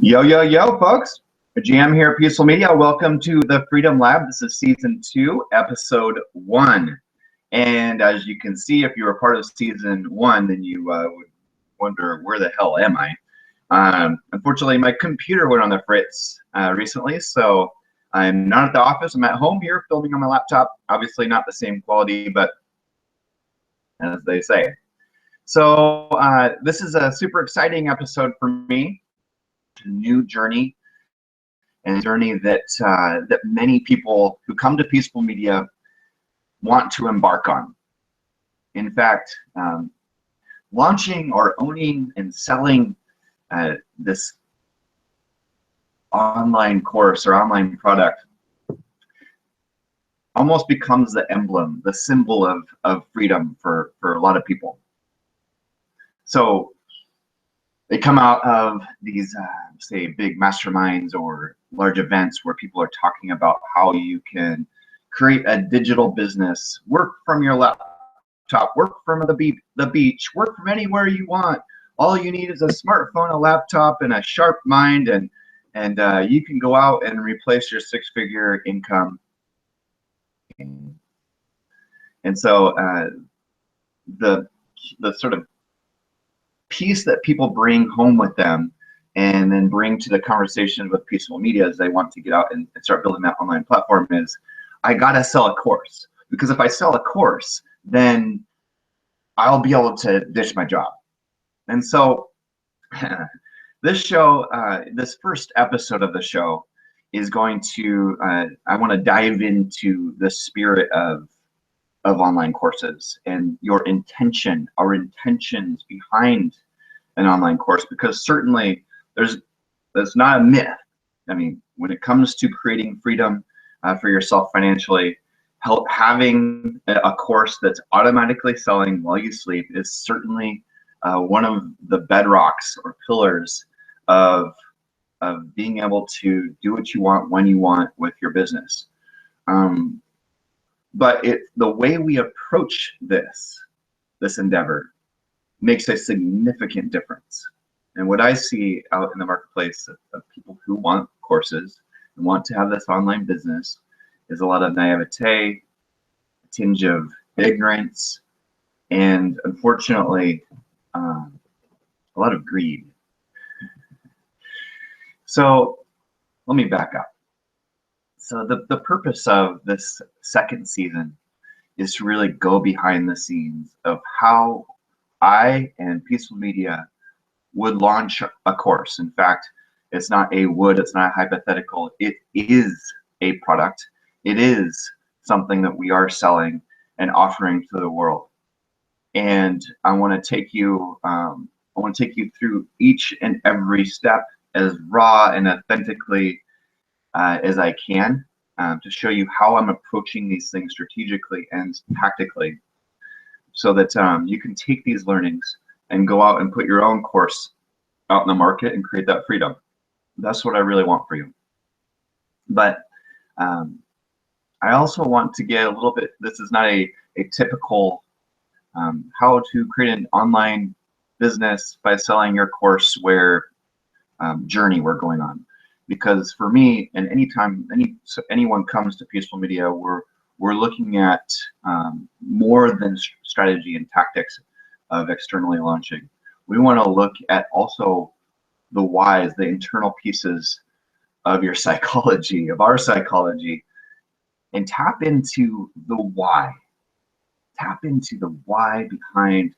Yo, yo, yo, folks. Jam here at Peaceful Media. Welcome to the Freedom Lab. This is season 2, episode 1. And as you can see, if you were part of season 1, then you would wonder, where the hell am I? Unfortunately, my computer went on the fritz recently, so I'm not at the office. I'm at home here filming on my laptop. Obviously not the same quality, but as they say. So this is a super exciting episode for me. A new journey, and a journey that that many people who come to Peaceful Media want to embark on. In fact, launching or owning and selling this online course or online product almost becomes the emblem, the symbol of freedom for a lot of people. So they come out of these, say, big masterminds or large events where people are talking about how you can create a digital business, work from your laptop, work from the beach, work from anywhere you want. All you need is a smartphone, a laptop, and a sharp mind, and you can go out and replace your six-figure income. And so the sort of piece that people bring home with them and then bring to the conversation with Peaceful Media as they want to get out and start building that online platform is, I gotta sell a course, because if I sell a course, then I'll be able to ditch my job. And so this show, this first episode of the show is going to, I want to dive into the spirit of online courses and your intention, our intentions behind an online course, because certainly there's not a myth. I mean, when it comes to creating freedom for yourself financially, having a course that's automatically selling while you sleep is certainly one of the bedrocks or pillars of being able to do what you want when you want with your business. But the way we approach this endeavor makes a significant difference. And what I see out in the marketplace of people who want courses and want to have this online business is a lot of naivete, a tinge of ignorance, and unfortunately, a lot of greed. So let me back up. So the purpose of this second season is to really go behind the scenes of how I and Peaceful Media would launch a course. In fact, it's not a would, it's not a hypothetical. It is a product. It is something that we are selling and offering to the world. And I want to take you, through each and every step as raw and authentically as I can, to show you how I'm approaching these things strategically and tactically, so that you can take these learnings and go out and put your own course out in the market and create that freedom. That's what I really want for you. But I also want to get a little bit, this is not a typical how to create an online business by selling your course where journey we're going on. Because for me, and anytime anyone comes to Peaceful Media, we're looking at more than strategy and tactics of externally launching. We want to look at also the whys, the internal pieces of your psychology, of our psychology, and tap into the why. Tap into the why behind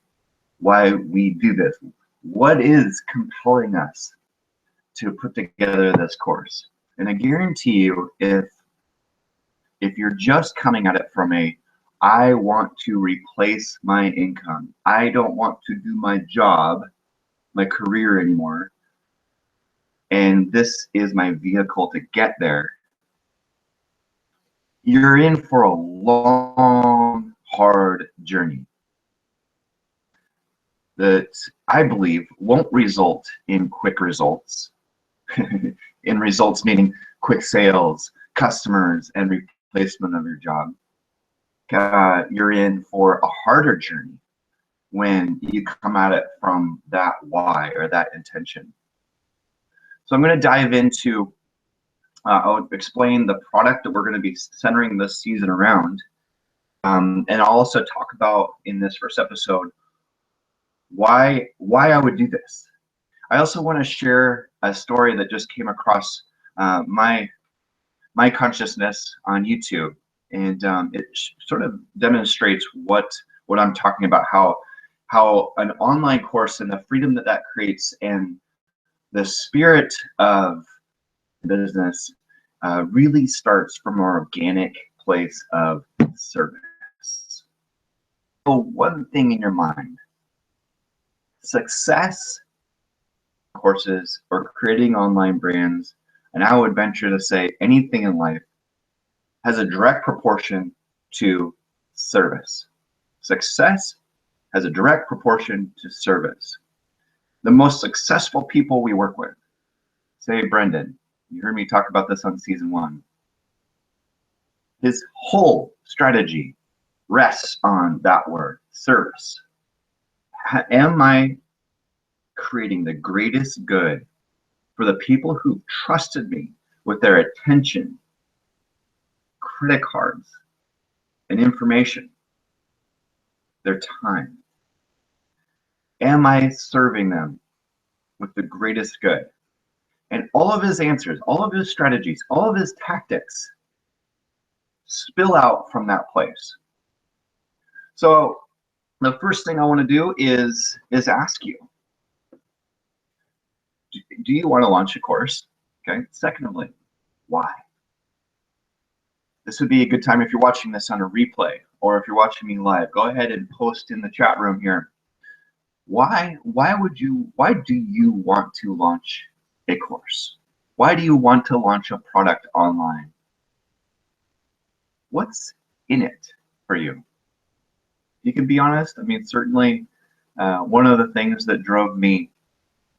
why we do this. What is compelling us to put together this course? And I guarantee you, if you're just coming at it from I want to replace my income, I don't want to do my job, my career anymore, and this is my vehicle to get there, you're in for a long, hard journey that I believe won't result in quick results. In results meaning quick sales, customers, and replacement of your job. You're in for a harder journey when you come at it from that why or that intention. So I'm going to dive into, I'll explain the product that we're going to be centering this season around. And I'll also talk about in this first episode why I would do this. I also want to share a story that just came across my consciousness on YouTube, and it sort of demonstrates what I'm talking about. How an online course and the freedom that creates and the spirit of business really starts from an organic place of service. So one thing in your mind: success courses or creating online brands, and I would venture to say anything in life, has a direct proportion to service. Success has a direct proportion to service. The most successful people we work with, say Brendan, you heard me talk about this on season 1. His whole strategy rests on that word, service. Am I creating the greatest good for the people who trusted me with their attention, credit cards, and information, their time? Am I serving them with the greatest good? And all of his answers, all of his strategies, all of his tactics spill out from that place. So the first thing I want to do is ask you, do you want to launch a course? Okay. Secondly, why? This would be a good time if you're watching this on a replay, or if you're watching me live, go ahead and post in the chat room here. Why do you want to launch a course? Why do you want to launch a product online? What's in it for you? You can be honest. I mean, certainly one of the things that drove me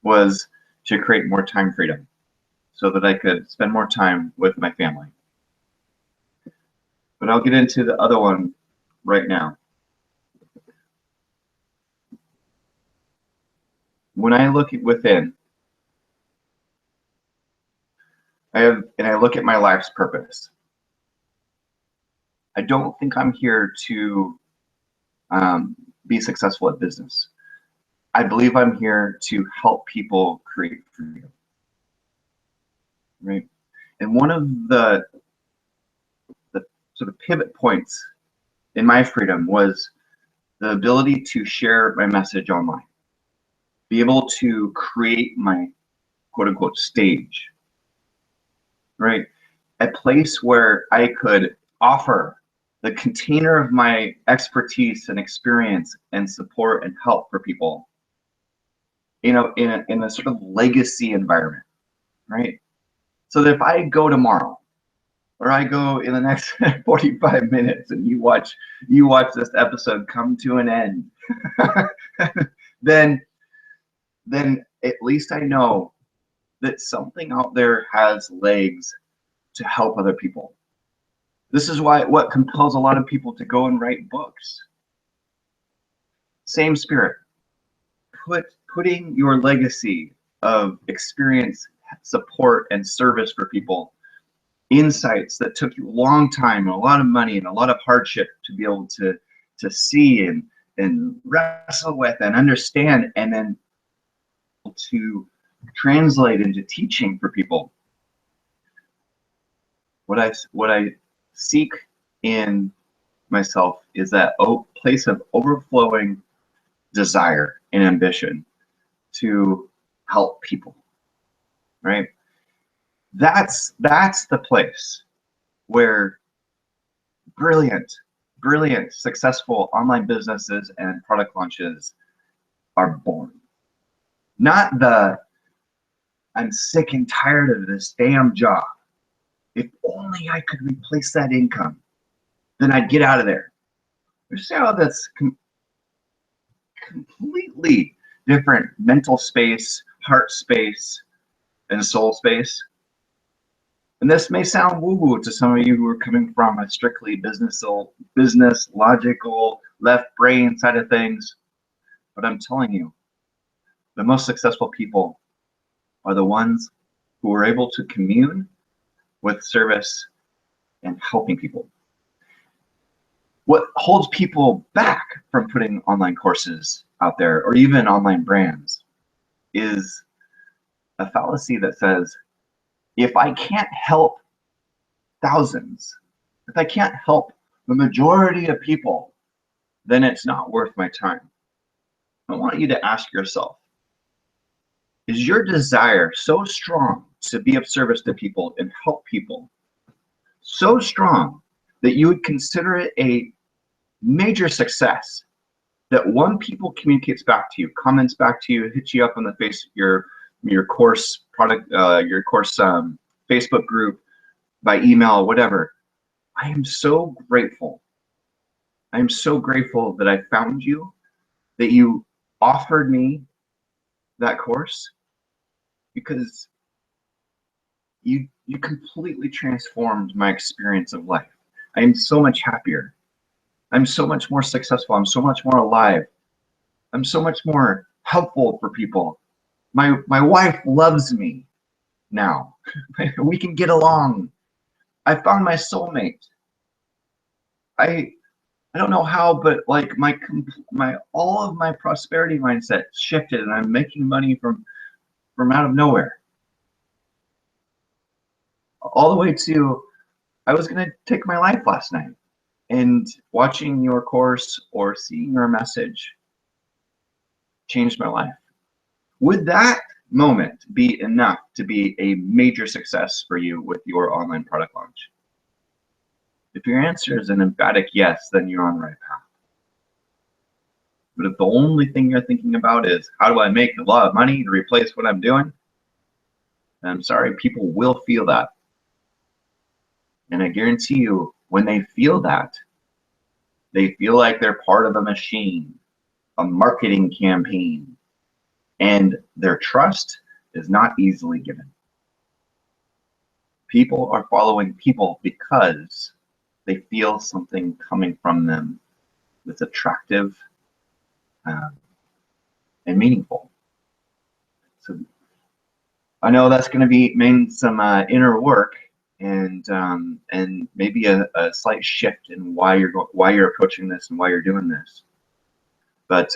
was to create more time freedom so that I could spend more time with my family. But I'll get into the other one right now. When I look within, I look at my life's purpose. I don't think I'm here to be successful at business. I believe I'm here to help people create freedom, right? And one of the sort of pivot points in my freedom was the ability to share my message online, be able to create my quote unquote stage, right? A place where I could offer the container of my expertise and experience and support and help for people, you know, in a sort of legacy environment, right? So that if I go tomorrow, or I go in the next 45 minutes, and you watch this episode come to an end, then at least I know that something out there has legs to help other people. This is what compels a lot of people to go and write books. Same spirit. Putting your legacy of experience, support, and service for people, insights that took you a long time and a lot of money and a lot of hardship to be able to see and wrestle with and understand, and then to translate into teaching for people. What I seek in myself is that place of overflowing desire and ambition to help people, right? That's the place where brilliant, successful online businesses and product launches are born. Not the, I'm sick and tired of this damn job. If only I could replace that income, then I'd get out of there. You see how that's completely different mental space, heart space, and soul space. And this may sound woo-woo to some of you who are coming from a strictly business, logical, left brain side of things. But I'm telling you, the most successful people are the ones who are able to commune with service and helping people. What holds people back from putting online courses out there or even online brands is a fallacy that says, if I can't help thousands, if I can't help the majority of people, then it's not worth my time. I want you to ask yourself, is your desire so strong to be of service to people and help people, so strong that you would consider it a major success that one people communicates back to you, comments back to you, hits you up on the face your course product, your course Facebook group, by email, whatever? I am so grateful. I am so grateful that I found you, that you offered me that course, because you completely transformed my experience of life. I am so much happier. I'm so much more successful. I'm so much more alive. I'm so much more helpful for people. My wife loves me now. We can get along. I found my soulmate. I don't know how, but like all of my prosperity mindset shifted, and I'm making money from out of nowhere. All the way to, I was gonna take my life last night, and watching your course or seeing your message changed my life. Would that moment be enough to be a major success for you with your online product launch? If your answer is an emphatic yes, then you're on the right path. But if the only thing you're thinking about is, how do I make a lot of money to replace what I'm doing? I'm sorry, people will feel that. And I guarantee you, when they feel that, they feel like they're part of a machine, a marketing campaign, and their trust is not easily given. People are following people because they feel something coming from them that's attractive and meaningful. So I know that's going to mean some inner work and maybe a slight shift in why you're approaching this and why you're doing this. But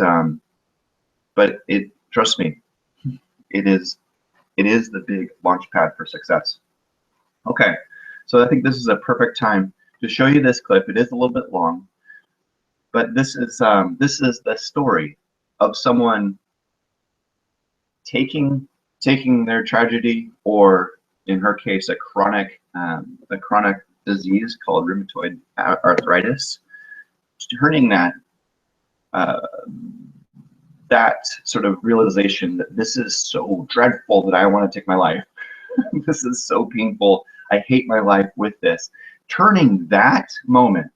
trust me, it is the big launch pad for success. Okay, so I think this is a perfect time to show you this clip. It is a little bit long, but this is the story of someone taking their tragedy, or in her case, a chronic disease called rheumatoid arthritis, turning that sort of realization that this is so dreadful that I want to take my life. This is so painful. I hate my life with this. Turning that moment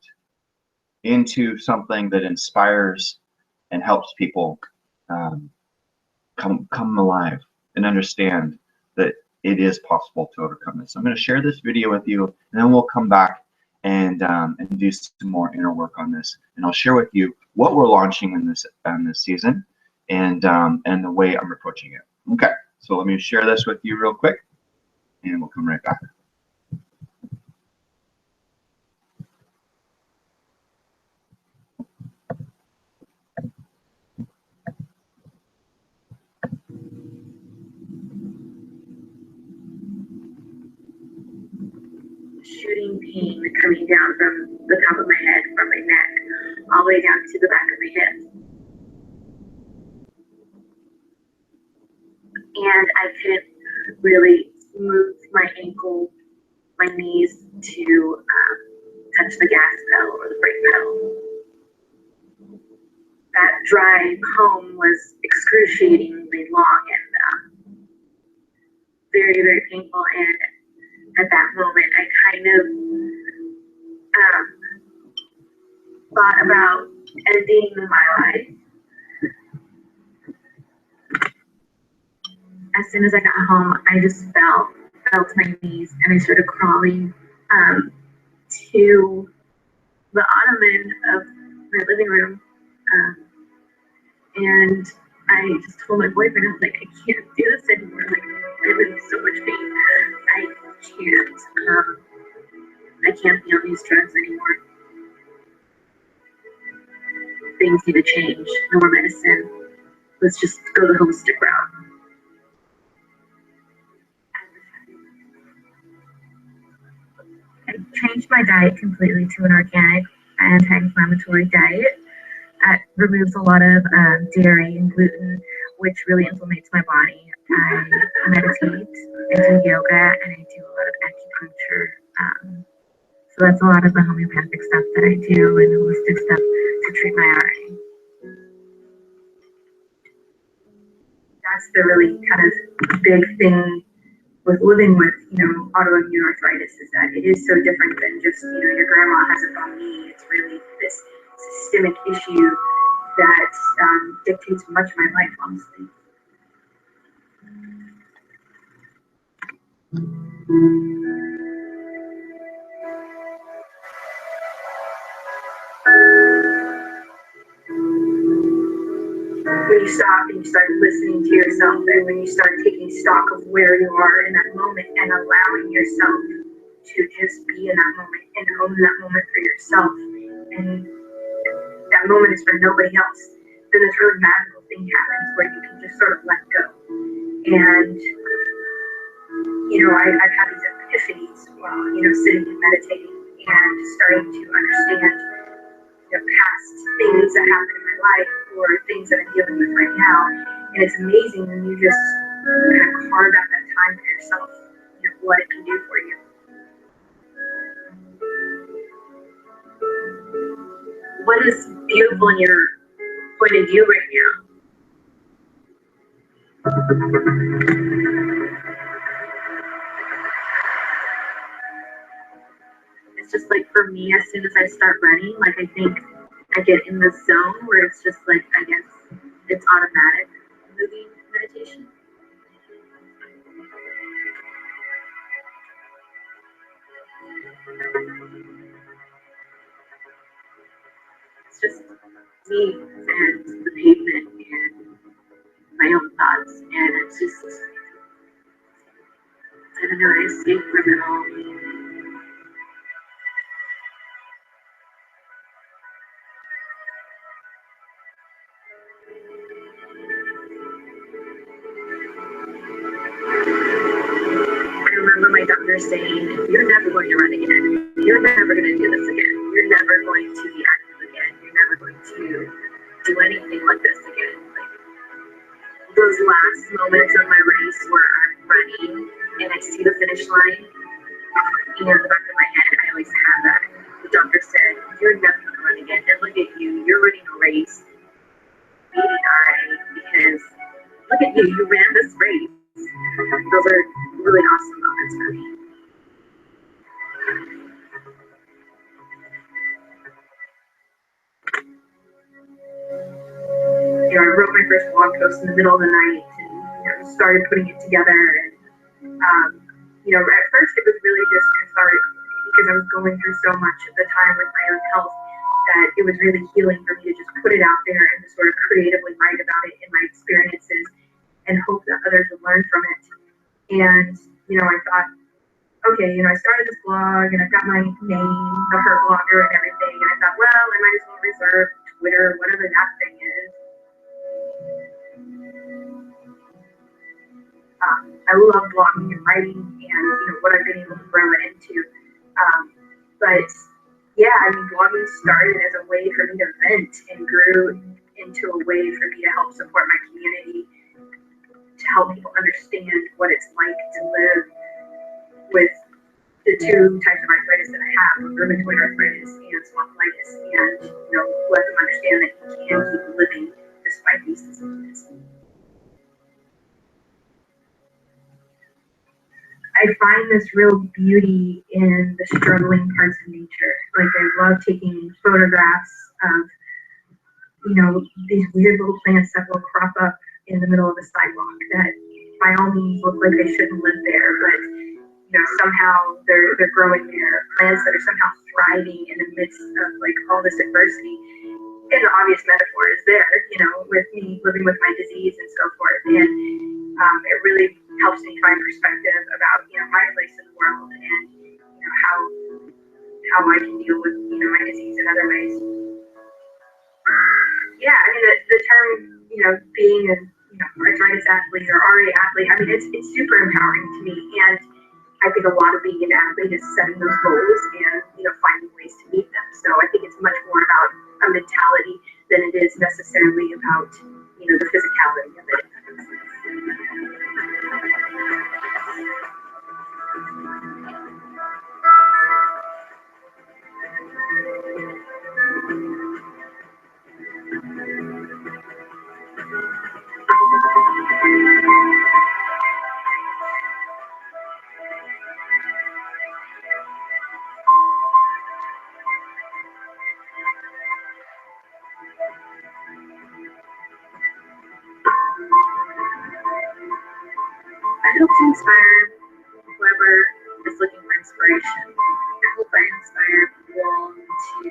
into something that inspires and helps people come alive and understand that it is possible to overcome this. So I'm going to share this video with you, and then we'll come back and do some more inner work on this. And I'll share with you what we're launching in this season, and the way I'm approaching it. Okay, so let me share this with you real quick, and we'll come right back. Shooting pain coming down from the top of my head, from my neck, all the way down to the back of my hips. And I couldn't really move my ankle, my knees to touch the gas pedal or the brake pedal. That drive home was excruciatingly long and very, very painful. And at that moment, I kind of thought about ending my life. As soon as I got home, I just fell to my knees, and I started crawling to the ottoman of my living room. And I just told my boyfriend, I was like, I can't do this anymore. Like, I'm in so much pain. use drugs anymore. Things need to change. No more medicine. Let's just go the holistic route. I changed my diet completely to an organic, anti-inflammatory diet. It removes a lot of dairy and gluten, which really inflames my body. I meditate, I do yoga, and I do a lot of acupuncture. So that's a lot of the homeopathic stuff that I do and holistic stuff to treat my RA. That's the really kind of big thing with living with, autoimmune arthritis, is that it is so different than just, your grandma has a bum knee. It's really this systemic issue that dictates much of my life, honestly. When you stop and you start listening to yourself, and when you start taking stock of where you are in that moment and allowing yourself to just be in that moment and own that moment for yourself, and that moment is for nobody else, then this really magical thing happens where you can just sort of let go. And, I've had these epiphanies while, sitting and meditating and starting to understand past things that happened in my life or things that I'm dealing with right now. And it's amazing when you just kind of carve out that time for yourself, what it can do for you. What is beautiful in your point of view right now? It's just like, for me, as soon as I start running, like, I think I get in the zone where it's just like, I guess it's automatic moving meditation. It's just me and the pavement and my own thoughts, and it's just, I don't know, I escape from it all. I remember my doctor saying, "You're never going to run again. You're never going to do this again. You're never going to be active again. You're never going to do anything like this again." Like, those last moments of my race where I'm running and I see the finish line, in the back of my head, I always have that. The doctor said, "You're never going to run again. And look at you. You're running a race, beating RA, because look at you. You ran this race." Those are really awesome moments for me. I wrote my first blog post in the middle of the night and started putting it together. And at first it was really just cathartic because I was going through so much at the time with my own health that it was really healing for me to just put it out there and to sort of creatively write about it in my experiences and hope that others would learn from it. And I thought, okay, I started this blog and I've got my name, the Hurt Blogger and everything, and I thought, well, I might as well reserve Twitter, whatever that thing is. I love blogging and writing and what I've been able to grow it into. But yeah, blogging started as a way for me to vent and grew into a way for me to help support my community, to help people understand what it's like to live with the two types of arthritis that I have, rheumatoid arthritis and spondylitis, and let them understand that you can keep living despite these diseases. I find this real beauty in the struggling parts of nature. Like, I love taking photographs of, these weird little plants that will crop up in the middle of the sidewalk that by all means look like they shouldn't live there, but somehow they're growing there. Plants that are somehow thriving in the midst of all this adversity. And the obvious metaphor is there, with me living with my disease and so forth. And it really helps me find perspective about, my place in the world and, how I can deal with, my disease in other ways. Yeah, I mean, the term, being a, arthritis athlete or RA athlete, I mean, it's super empowering to me. And I think a lot of being an athlete is setting those goals and, finding ways to meet them. So I think it's much more about a mentality than it is necessarily about, the physicality of it. I hope to inspire whoever is looking for inspiration. I hope I inspire people to,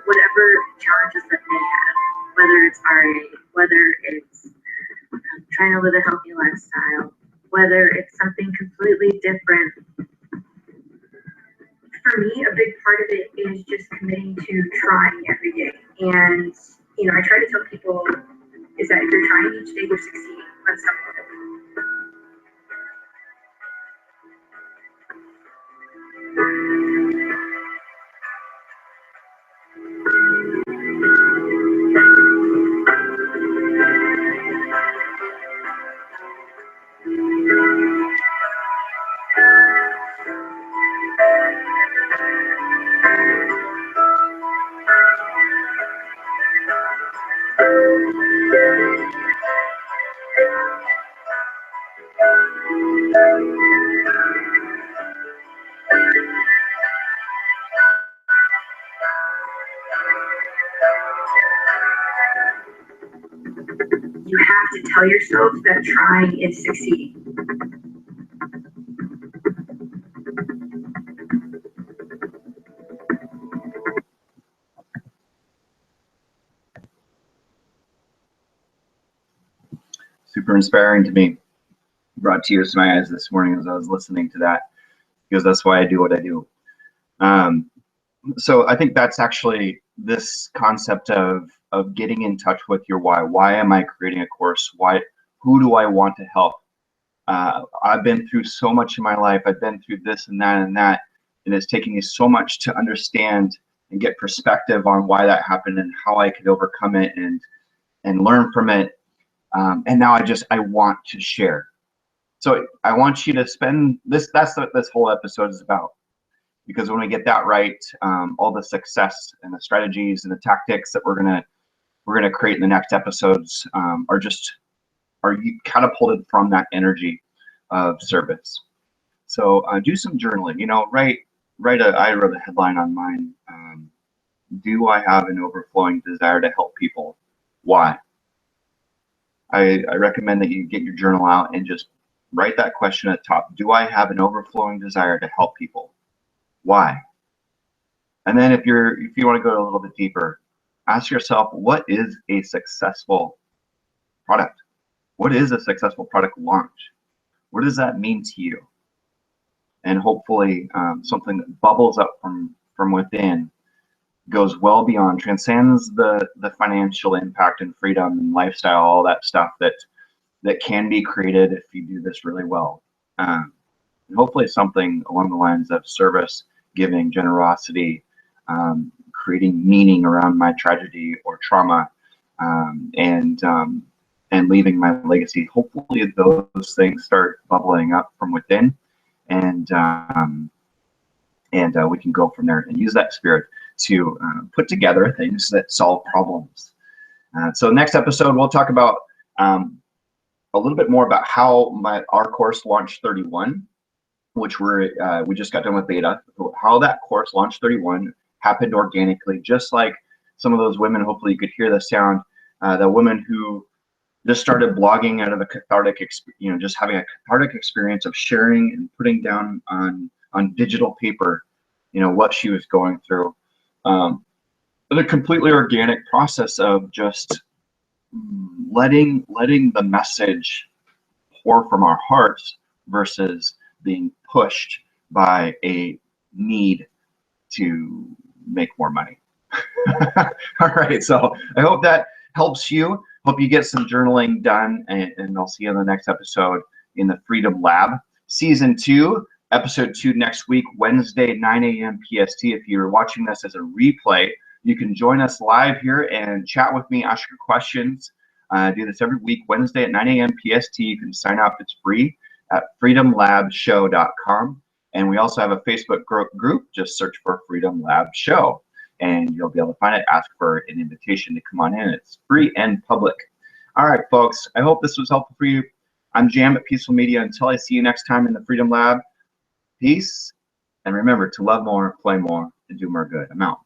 whatever challenges that they have, whether it's RA, whether it's trying to live a healthy lifestyle, whether it's something completely different. For me, a big part of it is just committing to trying every day. And, I try to tell people is that if you're trying each day, you're succeeding on some level. You have to tell yourself that trying is succeeding. Super inspiring to me. Brought tears to my eyes this morning as I was listening to that, because that's why I do what I do. So I think that's actually this concept of getting in touch with your why. Why am I creating a course? Who do I want to help? I've been through so much in my life. I've been through this and that and that, and it's taken me so much to understand and get perspective on why that happened and how I could overcome it and learn from it. And now I want to share. So I want you to spend this. That's what this whole episode is about. Because when we get that right, all the success and the strategies and the tactics that we're gonna create in the next episodes are catapulted from that energy of service. So do some journaling. I wrote a headline on mine. Do I have an overflowing desire to help people? Why? I recommend that you get your journal out and just write that question at the top. Do I have an overflowing desire to help people? Why? And then if you want to go a little bit deeper, ask yourself, what is a successful product? What is a successful product launch? What does that mean to you? And hopefully something that bubbles up from within, goes well beyond, transcends the financial impact and freedom and lifestyle, all that stuff that can be created if you do this really well. And hopefully something along the lines of service, giving, generosity, creating meaning around my tragedy or trauma, and leaving my legacy. Hopefully those things start bubbling up from within, and we can go from there and use that spirit to put together things that solve problems. So next episode, we'll talk about a little bit more about how our course Launch 31, which we just got done with beta, how that course Launch 31 happened organically, just like some of those women. Hopefully you could hear the sound, the women who just started blogging out of a cathartic, just having a cathartic experience of sharing and putting down on digital paper, what she was going through. A completely organic process of just letting the message pour from our hearts versus being pushed by a need to make more money. All right, so I hope that helps you. Hope you get some journaling done, and I'll see you in the next episode in the Freedom Lab. Season 2, Episode 2 next week, Wednesday, 9 a.m. PST. If you're watching this as a replay, you can join us live here and chat with me, ask your questions. I do this every week, Wednesday at 9 a.m. PST. You can sign up. It's free at freedomlabshow.com. And we also have a Facebook group. Just search for Freedom Lab Show, and you'll be able to find it. Ask for an invitation to come on in. It's free and public. All right, folks. I hope this was helpful for you. I'm Jam at Peaceful Media. Until I see you next time in the Freedom Lab, peace. And remember to love more, play more, and do more good. I'm out.